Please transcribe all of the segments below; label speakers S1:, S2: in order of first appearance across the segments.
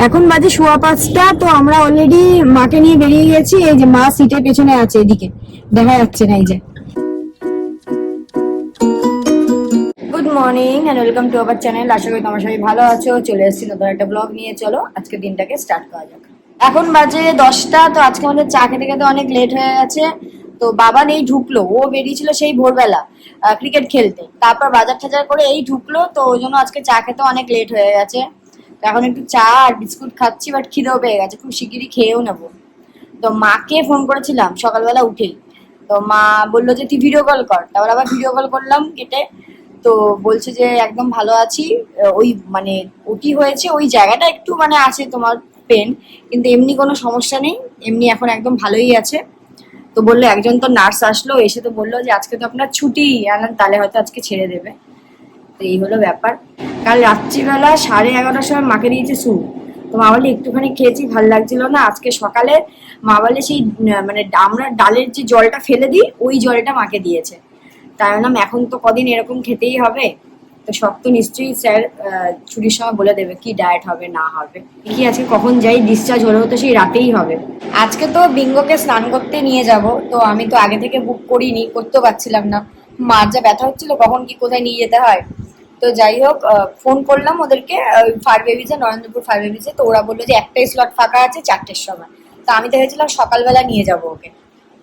S1: এখন বাজে 5:15। তো আমরা অলরেডি মাকে নিয়ে বেরিয়ে গেছি। এই যে মা সিটের পেছনে আছে, এদিকে দেখা যাচ্ছে না। এই যে good morning and welcome to our channel. আশা করি তোমার সবাই ভালো আছো। চলে এসেছি নতুন একটা ব্লগ নিয়ে। চলো আজকে দিনটাকে স্টার্ট করা যাক। এখন বাজে 10টা। তো আজকে আমাদের চা খেতে খেতে অনেক লেট হয়ে গেছে। তো বাবা নেই, ঢুকলো। ও বেরিয়েছিল সেই ভোরবেলা ক্রিকেট খেলতে, তারপর বাজার টাজার করে এই ঢুকলো। তো ওই জন্য আজকে চা খেতে অনেক লেট হয়ে গেছে। তো এখন একটু চা আর বিস্কুট খাচ্ছি, বাট খিদেও পেয়ে গেছে, খুব শিগগিরই খেয়েও নেবো। তো মাকে ফোন করেছিলাম সকালবেলা উঠেই। তো মা বললো যে তুই ভিডিও কল কর, তারপর আবার ভিডিও কল করলাম কেটে। তো বলছে যে একদম ভালো আছি। ওই মানে ওটি হয়েছে, ওই জায়গাটা একটু মানে আছে তোমার পেন, কিন্তু এমনি কোনো সমস্যা নেই, এমনি এখন একদম ভালোই আছে। তো বললো একজন তো নার্স আসলো, এসে তো বললো যে আজকে তো আপনার ছুটি, আনলাম তাহলে হয়তো আজকে ছেড়ে দেবে। তো এই হলো ব্যাপার। কাল রাত্রিবেলা 11:30টার সময় মাকে দিয়েছে স্যুপ। তো মা বলে একটুখানি খেয়েছি, ভাল লাগছিল না। আজকে সকালে মা বলে সেই মানে আমরা ডালের যে জলটা ফেলে দিই, ওই জলটা মাকে দিয়েছে। তাই বললাম এখন তো কদিন এরকম খেতেই হবে। তো সব তো নিশ্চয়ই স্যার ছুটির সময় বলে দেবে কি ডায়েট হবে না হবে। কি আজকে কখন যাই, ডিসচার্জ হলেও তো সেই রাতেই হবে। আজকে তো বিঙ্গোকে স্নান করতে নিয়ে যাব। তো আমি তো আগে থেকে বুক করিনি, করতেও পারছিলাম না। মার যা ব্যথা হচ্ছিল, কখন কি কোথায় নিয়ে যেতে হয়। তো যাই হোক, ফোন করলাম ওদেরকে, ফায়ার বেবিজে, নরেন্দ্রপুর ফায়ার বেবিজে। তো ওরা বললো যে একটাই স্লট ফাঁকা আছে 4টের সময়। তো আমি তো ভেবেছিলাম সকালবেলা নিয়ে যাবো ওকে।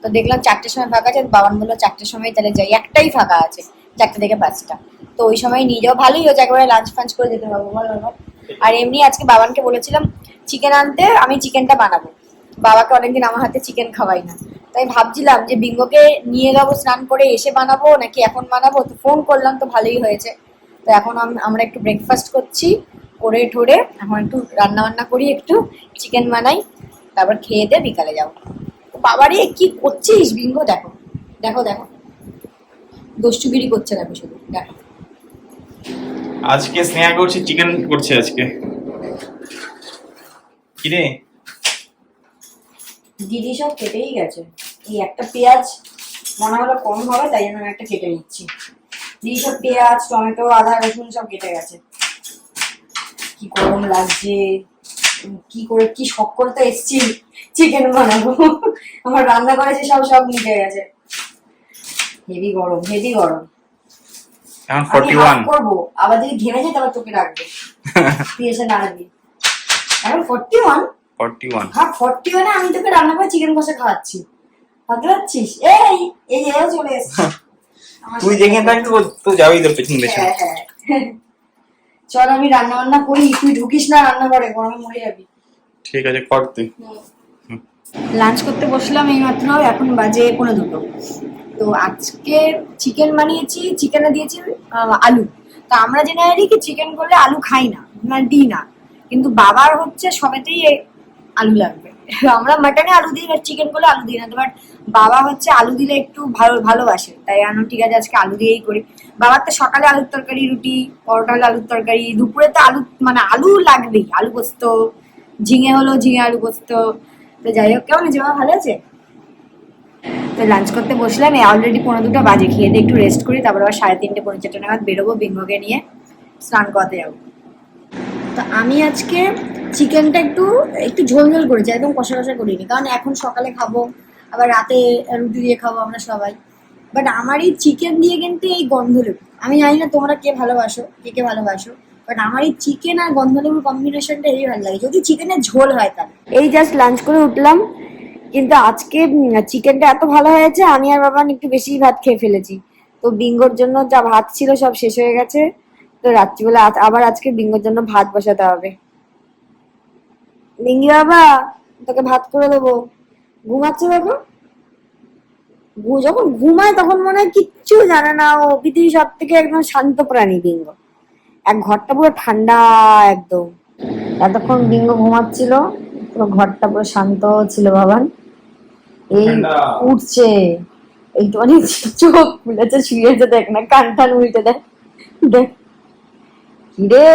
S1: তো দেখলাম 4টের সময় ফাঁকা আছে। বাবান বললো 4টের সময় তাহলে যাই, একটাই ফাঁকা আছে 4টে থেকে 5টা। তো ওই সময় নিয়ে যাওয়া ভালোই হয়েছে, একবারে লাঞ্চ ফাঞ্চ করে যেতে পারবো বল বাবা। আর এমনি আজকে বাবানকে বলেছিলাম চিকেন আনতে, আমি চিকেনটা বানাবো। বাবাকে অনেকদিন আমার হাতে চিকেন খাওয়াই না। তাই ভাবছিলাম যে বিঙ্গোকে নিয়ে যাবো স্নান করে এসে বানাবো নাকি এখন বানাবো। তো ফোন করলাম তো ভালোই হয়েছে। তো এখন আমরা একটু ব্রেকফাস্ট করছি, করে ঠোরে এখন একটু রান্না বান্না করি, একটু চিকেন বানাই, তারপর খেয়ে দিয়ে বিকালে যাবো। বাবারে কি করছিস বিঙ্গো, দেখো দেখো দেখো, দস্তুগিরি করছে দেখো, শুধু দেখো।
S2: আজকে স্নেহা করছে, চিকেন করছে আজকে। কিরে
S1: দিদি সব কেটেই গেছে। এই একটা পেঁয়াজ মনে হলো কম হবে, তাই জন্য আমি একটা কেটে নিচ্ছি। দিদি সব পেঁয়াজ, টমেটো, আদা, রসুন সব কেটে গেছে। কি গরম লাগছে, কি করে কি শখ করে তো এসছি চিকেন বানাবো। আমার রান্না করেছে সব সব মিটে গেছে। হেভি গরম, হেভি গরম।
S2: এখন
S1: আমি হাফ
S2: 41।
S1: করবো, আবার যদি ঘেমে যায় তাহলে তোকে রাখবো, তুই এসে নাড়াবি। এখন 41?
S2: 41।
S1: হ্যাঁ 41-এ আমি তোকে রান্না করে চিকেন কষা খাওয়াচ্ছি, ভাবতে পারছিস? এই এই যে চলে এসছি।
S2: তুই যেখানে থাকবি তো যাবেই তোর পেছন পেছন।
S1: হ্যাঁ হ্যাঁ, চল আমি রান্না বান্না করি, তুই ঢুকিস না রান্না করে, গরমে মরে যাবি।
S2: ঠিক আছে, কর তুই।
S1: লাঞ্চ করতে বসলাম এই মাত্র, এখন বাজে 1:45। তো আজকে চিকেন বানিয়েছি, চিকেনে দিয়েছি আলু। তো আমরা জেনারেলি কি চিকেন করলে আলু খাই না, মানে দিই না, কিন্তু বাবার হচ্ছে সবেতেই আলু লাগবে। আমরা মাটনে আলু দিই, আর চিকেন করলে আলু দিই না। বাট বাবা হচ্ছে আলু দিলে একটু ভালোবাসে, তাই আমি ঠিক আছে আজকে আলু দিয়েই করি। বাবার তো সকালে আলুর তরকারি, রুটি, পরোটা হলে আলুর তরকারি, দুপুরে তো আলু, মানে আলু লাগবেই, আলু পোস্ত, ঝিঙে হলো ঝিঙে আলু পোস্ত। তো যাই হোক, কেমন আছে বাবা, ভালো আছে? তো লাঞ্চ করতে বসলাম, অলরেডি 1:45 বাজে। খেয়ে দিয়ে একটু রেস্ট করি, তারপর আবার 3:30 4:45 নাগাদ বেরোবো বিঙ্গোকে নিয়ে স্নান করাতে যাবো। তো আমি আজকে চিকেনটা একটু একটু ঝোল ঝোল করেছি, একদম কষা কষা করিনি, কারণ এখন সকালে খাবো, আবার রাতে রুটি দিয়ে খাবো আমরা সবাই। বাট আমার এই চিকেন দিয়ে কিন্তু এই গন্ধলেবু, আমি জানি না তোমরা কে ভালোবাসো, কে কে ভালোবাসো, বাট আমার এই চিকেন আর গন্ধলেবুর কম্বিনেশনটা হেবই ভালো লাগে, যদি চিকেনের ঝোল হয় তাহলে। এই জাস্ট লাঞ্চ করে উঠলাম, কিন্তু আজকে চিকেনটা এত ভালো হয়েছে, আমি আর বাবা একটু বেশি ভাত খেয়ে ফেলেছি। তো বিঙ্গোর জন্য যা ভাত ছিল সব শেষ হয়ে গেছে। তো রাত্রিবেলা আবার আজকে বিঙ্গোর জন্য ভাত বসাতে হবে। বিঙ্গি বাবা, তোকে ভাত করে দেবো। ঘুমাচ্ছে দেখো, যখন ঘুমায় তখন মনে হয় কিচ্ছু জানে না, ও পৃথিবীর সব থেকে একদম শান্ত প্রাণী বিঙ্গ। এক ঘরটা পুরো ঠান্ডা একদম। এতক্ষণ বিঙ্গ ঘুমাচ্ছিল, পুরো ঘরটা পুরো শান্ত ছিল বাবান। এই উঠছে একটুখানি, চোখ খুলেছে, শুয়েছে, দেখ না কান টান উল্টে দেখ, দেখ। কিরে,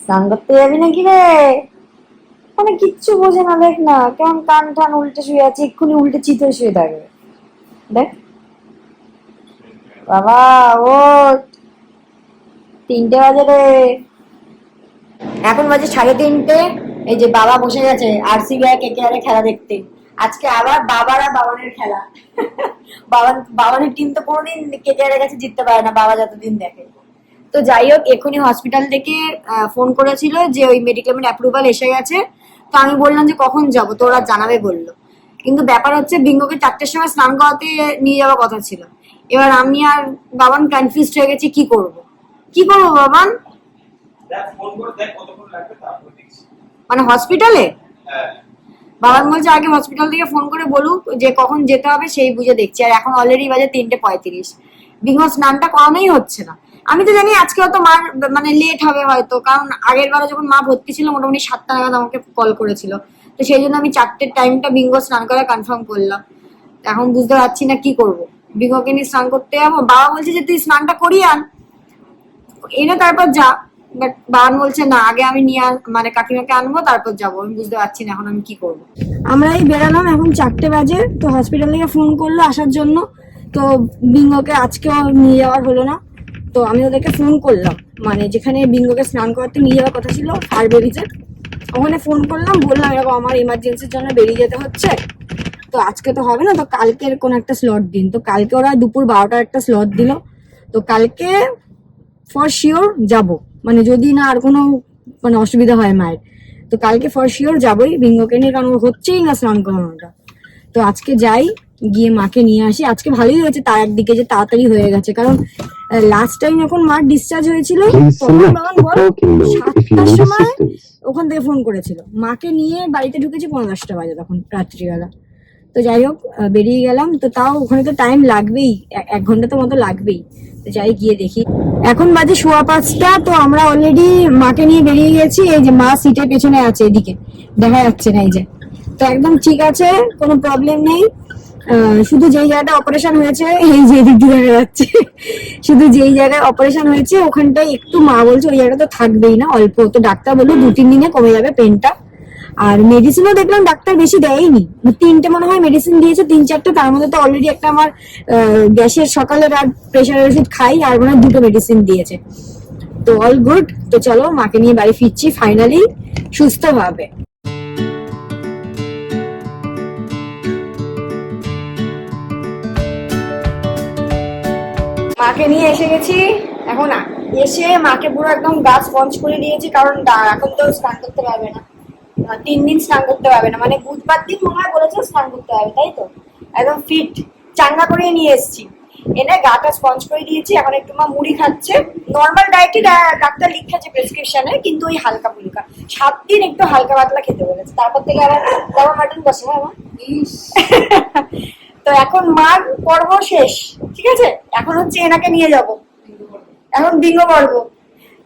S1: স্নান করতে যাবি নাকি রে? মানে কিচ্ছু বোঝে না, দেখ না কেমন কান টান উল্টে শুয়ে আছে, এক্ষুনি উল্টে চিত হয়ে শুয়ে থাকবে, দেখ। বাবা ও, 3টে বাজে রে। এখন বাজে 3:30। এই যে বাবা বসে গেছে আরসিবি আর কেকেআর এর খেলা দেখতে। আজকে আবার বাবারা বাবানের খেলা। বাবানের টিম তো কোনোদিন কেকেআর এর কাছে জিততে পারে না, বাবা যতদিন দেখে। তো যাই হোক, এক্ষুনি হসপিটাল থেকে ফোন করেছিল যে ওই মেডিক্লেমের অ্যাপ্রুভাল এসে গেছে। তো আমি বললাম যে কখন যাব, তো ওরা জানাবে বললো। কিন্তু ব্যাপার হচ্ছে বিঙ্গোকে 4টের সময় স্নান করাতে নিয়ে যাওয়ার কথা ছিল। এবার আমি আর বাবান কনফিউজড হয়ে গেছি, কি করব বাবান? মানে হসপিটালে বাবান বলছে আগে হসপিটাল থেকে ফোন করে বলুক যে কখন যেতে হবে, সেই বুঝে দেখছি। আর এখন অলরেডি বাজে 3:35। বিঙ্গো স্নানটা করানোই হচ্ছে না। আমি তো জানি আজকে হয়তো মার মানে লেট হবে হয়তো, কারণ আগের বারে যখন মা ভর্তি ছিল মোটামুটি 7টা নাগাদ আমাকে কল করেছিল। তো সেই জন্য আমি 4টের টাইমটা বিঙ্গো স্নান করা কনফার্ম করলাম। এখন বুঝতে পারছি না কি করব। বিঙ্গোকে নিয়ে স্নান করতে যাবো, বাবা বলছে যে তুই স্নানটা করিয়ে আন, এনে তারপর যা। বাট বাবান বলছে না, আগে আমি নিয়ে মানে কাকিমাকে আনবো তারপর যাবো। আমি বুঝতে পারছি না এখন আমি কি করব। আমরা এই বেরালাম, এখন 4টে বাজে। তো হসপিটাল থেকে ফোন করলো আসার জন্য। তো বিঙ্গোকে আজকেও নিয়ে যাওয়ার হলো না। তো আমি ওদেরকে ফোন করলাম, মানে যেখানে বিঙ্গোকে স্নান করাতে নিয়ে যাওয়ার কথা ছিল ফায়ারবেরিজে, ওখানে ফোন করলাম, বললাম এরকম আমার ইমার্জেন্সির জন্য বেরিয়ে যেতে হচ্ছে, তো আজকে তো হবে না, তো কালকের কোন একটা স্লট দিন। তো কালকে ওরা দুপুর 12টার একটা স্লট দিল। তো কালকে ফর শিওর যাব, মানে যদি না আর কোনো মানে অসুবিধা হয় মায়ের, তো কালকে ফর শিওর যাবোই বিঙ্গোকে নিয়ে, কারণ ওর হচ্ছেই না স্নান করানোটা। তো আজকে যাই, গিয়ে মাকে নিয়ে আসি। আজকে ভালোই হয়েছে তার একদিকে যে তাড়াতাড়ি হয়ে গেছে, কারণ লাস্ট টাইম যখন মার ডিসচার্জ হয়েছিল তখন বাবান বল 7টার সময় ওখান থেকে ফোন করেছিল, মাকে নিয়ে বাড়িতে ঢুকেছি 10:15 বাজে তখন রাত্রিবেলা। তো যাই হোক বেরিয়ে গেলাম। তো তাও ওখানে তো টাইম লাগবেই, 1 ঘন্টা তো মতো লাগবেই। তো যাই গিয়ে দেখি। এখন বাজে 5:15। তো আমরা অলরেডি মাকে নিয়ে বেরিয়ে গেছি। এই যে মা সিটের পেছনে আছে, এদিকে দেখা যাচ্ছে না, এই যে। তো একদম ঠিক আছে, কোনো প্রবলেম নেই। শুধু যেই জায়গাটা অপারেশন হয়েছে, এই যে এদিক দিয়ে দেখা যাচ্ছে, শুধু যেই জায়গায় অপারেশন হয়েছে ওখানটায় একটু মা বলছে ওই জায়গাটা তো থাকবেই না, অল্প। তো ডাক্তার বললো 2-3 দিনে কমে যাবে পেনটা। আর মেডিসিনও দেখলাম ডাক্তার বেশি দেয়নি, 3টে মনে হয় মেডিসিন দিয়েছে, 3-4টে। তার মধ্যে তো অলরেডি একটা আমার গ্যাসের সকালের আর প্রেশারের ওষুধ খাই, আর মনে হয় 2টো মেডিসিন দিয়েছে। তো অল গুড। তো চলো মাকে নিয়ে বাড়ি ফিরছি ফাইনালি সুস্থ ভাবে। মাকে নিয়ে এসে গেছি। এখন এসে মাকে পুরো একদম গা স্পঞ্জ করে দিয়েছি, কারণ এখন তো স্নান করতে পারবে না, 3 দিন স্নান করতে পারবে না, মানে বুধবার দিন মনে হয় বলেছে স্নান করতে হবে, তাই তো। একদম ফিট চাঙ্গা করে নিয়ে এসেছি, এনে গাটা স্পঞ্জ করে দিয়েছি। এখন একটু মা মুড়ি খাচ্ছে, নর্মাল ডায়েটই ডাক্তার লিখেছে প্রেসক্রিপশনে, কিন্তু ওই হালকা ফুলকা 7 দিন একটু হালকা পাতলা খেতে বলেছে, তারপর থেকে আবার মাটন বসে। হ্যাঁ মা। তো এখন মার পর্ব শেষ, ঠিক আছে, এখন হচ্ছে এনাকে নিয়ে যাব, এখন বিঙ্গো পর্ব।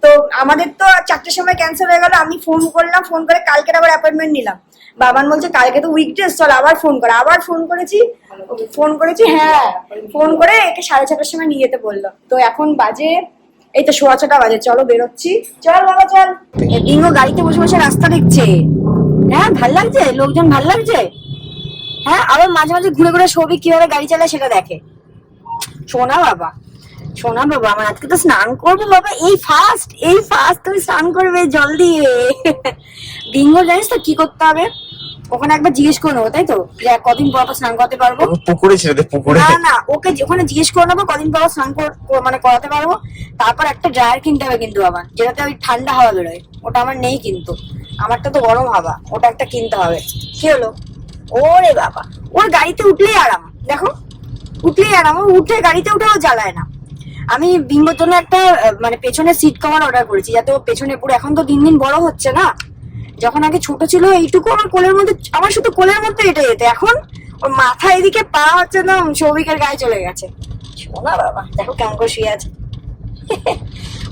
S1: তো আমাদের তো 4টের সময় ক্যান্সেল হয়ে গেল। আমি ফোন করলাম, ফোন করে কালকের আবার অ্যাপয়েন্টমেন্ট নিলাম। বাবান বলছে কালকে তো উইকডেজ, চল আবার ফোন কর। আবার ফোন করেছি, হ্যাঁ, ফোন করে একে 6:30টার সময় নিয়ে যেতে বললো। তো এখন বাজে এই তো 6:15 বাজে। চলো বেরোচ্ছি, চল বাবা চল। বিঙ্গো গাড়িতে বসে বসে রাস্তা দেখছে। হ্যাঁ ভাল লাগছে, লোকজন ভাল লাগছে। হ্যাঁ, আবার মাঝে মাঝে ঘুরে ঘুরে সবই কিভাবে গাড়ি চালায় সেটা দেখে। শোনা বাবা আমার আজকে তো স্নান করবো বাবা, এই ফার্স্ট তুমি স্নান করবে জল দিয়ে। বিঙ্গো জানিস তো কি করতে হবে, ওখানে একবার জিজ্ঞেস করে নেবো, তাই তো, যে কদিন পর স্নান করাতে পারবো।
S2: পুকুরে ছিল, পুকুরে
S1: না ওকে ওখানে জিজ্ঞেস করে নেবো কদিন পর স্নান মানে করাতে পারবো। তারপর একটা ড্রায়ার কিনতে হবে কিন্তু আবার, যেটাতে ওই ঠান্ডা হাওয়া বেরোয়, ওটা আমার নেই কিন্তু, আমারটা তো গরম হাওয়া, ওটা একটা কিনতে হবে। কি হলো, ওরে বাবা, ওর গাড়িতে উঠলেই আরাম, দেখো উঠলেই আরাম, ও উঠে গাড়িতে উঠেও জ্বালায় না। আমি বিঙ্গোর জন্য একটা মানে পেছনে সিট কভার অর্ডার করেছি, যাতে ও পেছনে পুরো, এখন তো দিন দিন বড় হচ্ছে না, যখন আগে ছোট ছিল এইটুকু আমার কোলের মধ্যে, আমার শুধু কোলের মধ্যে এটা যেত, এখন ওর মাথা এদিকে পা হচ্ছে না, সৌভিকের গায়ে চলে গেছে। শোনা বাবা, দেখো কেমন করে শুয়ে আছে।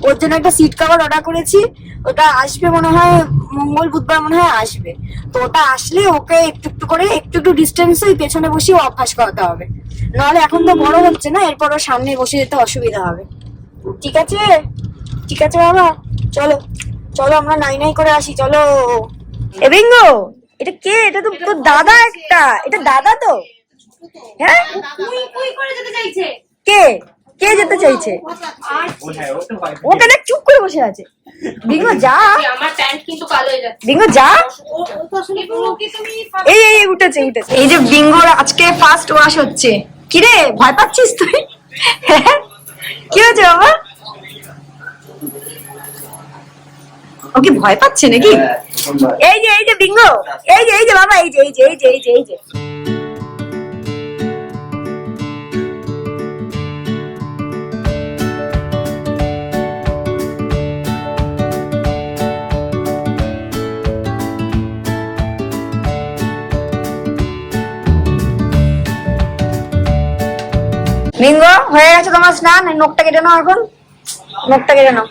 S1: ওর জন্য একটা সিট কভার অর্ডার করেছি, ওটা আসবে মনে হয় মঙ্গল বুধবার মনে হয় আসবে। তো ওটা আসলে ওকে একটু ডিস্টেন্সে পেছনে বসে অভ্যাস করাতে হবে, নাহলে এখন তো বড় হচ্ছে না, এরপর ওর সামনে বসে যেতে অসুবিধা হবে। ঠিক আছে বাবা, চলো আমরা নাই করে আসি, চলো। এ বিঙ্গো, এটা কে? এটা তো তোর দাদা, এটা দাদা তো। হ্যাঁ, কে? কে যেতে চাইছে?
S2: হ্যাঁ, ও তো হয়।
S1: ও কেন চুপ করে বসে আছে? বিঙ্গো যা,
S3: আমার প্যান্ট কিন্তু কালো হয়ে যাচ্ছে।
S1: বিঙ্গো যা।
S3: ও তো আসলে পুরো কি তুমি
S1: এই এই এই, উঠেছে উঠেছে। এই যে বিঙ্গোর আজকে ফার্স্ট ওয়াশ হচ্ছে। কিরে ভয় পাচ্ছিস তুই? কি হয়েছে বাবা? ও কি ভয় পাচ্ছে নাকি? এই যে বিঙ্গো, এই যে বাবা, এই যে বিঙ্গো হয়ে গেছে তোমার স্নান। এই নখটা কেটে নাও এখন, নখটা কেটে নাও,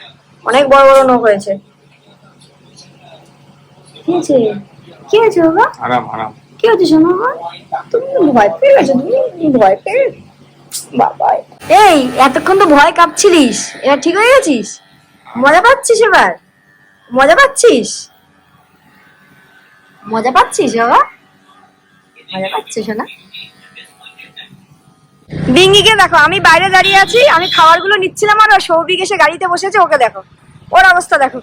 S1: অনেক বড় বড় নখ হয়েছে। কি হয়েছে? কি হয়েছে বাবা?
S2: আরাম আরাম।
S1: কি হয়েছে শোনো বাবা? তুমি ভয় পেয়ে গেছো? তুমি ভয় পেয়ে বাবা। এই এতক্ষণ তো ভয় কাঁপছিলিস, এবার ঠিক হয়ে গেছিস? মজা পাচ্ছিস এবার? মজা পাচ্ছিস? মজা পাচ্ছিস বাবা? মজা পাচ্ছিস না? বিঙ্গিকে দেখো, আমি বাইরে দাঁড়িয়ে আছি, আমি খাবারগুলো নিচ্ছিলাম আর সৌভিক এসে গাড়িতে বসেছে। ওকে দেখো, ওর অবস্থা দেখো।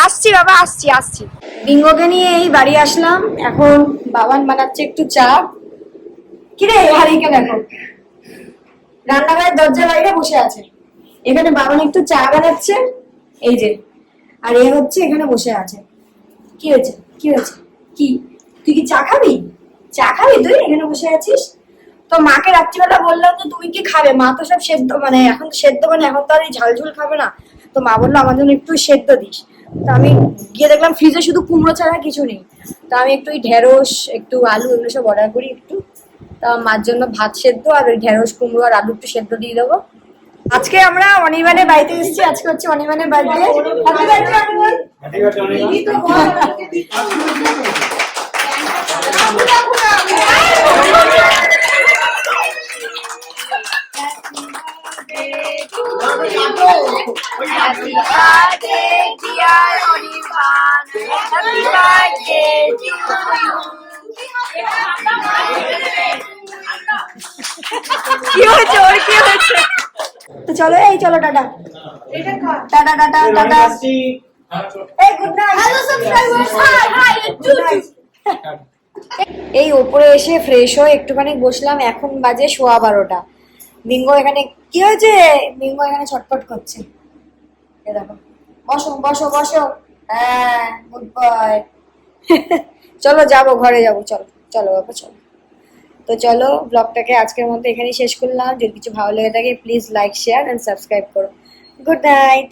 S1: আসছি বাবা, আসছি। বিঙ্গোকে নিয়ে এই বাড়ি আসলাম। এখন বাবান বানাচ্ছে একটু চা। কিরে হারিকে দেখো, রান্নাঘরের দরজার বাইরে বসে আছে। এখানে বাবান একটু চা বানাচ্ছে, এই যে। আর এ হচ্ছে এখানে বসে আছে। কি হয়েছে? কি হয়েছে? কি তুই কি চা খাবি? চা খাবি তুই? এখানে বসে আছিস। তো মাকে রাত্রিবেলা বললাম যে তুমি কি খাবে, মা তো সব সেদ্ধ, মানে এখন সেদ্ধ, মানে এখন তো আর এই ঝালঝুল খাবে না। তো মা বললো আমার জন্য একটু সেদ্ধ দিস। তো আমি গিয়ে দেখলাম ফ্রিজে শুধু কুমড়ো ছাড়া কিছু নেই। তো আমি একটু ওই ঢেঁড়স, একটু আলু, এগুলো সব অর্ডার করি একটু। তা মার জন্য ভাত সেদ্ধ আর ওই ঢেঁড়স, কুমড়ো আর আলু একটু সেদ্ধ দিয়ে দেবো। আজকে আমরা অনির্বাণের বাড়িতে এসেছি। আজকে হচ্ছে অনির্বাণের বাড়িতে। Happy birthday Anirban. Happy birthday, dear Anirban. Happy birthday to you. কি হয়েছে ওর? কি হয়েছে? তো চলো, এই চলো, টাটা টাটা টাটা টাটা। এই good night. Hello subscribers, high high. এই ওপরে এসে ফ্রেশ হয়ে একটুখানি বসলাম। এখন বাজে 12:15। বিঙ্গো এখানে, কি হয়েছে? বিঙ্গো এখানে ছটফট করছে। এ দেখো, বসো বসো বসো। হ্যাঁ, গুড বয়। চলো যাবো, ঘরে যাবো। চলো চলো বাবা, চলো। তো চলো, ব্লগটাকে আজকের মতো এখানেই শেষ করলাম। যদি কিছু ভালো লেগে থাকে please like, share and subscribe করো। Good night.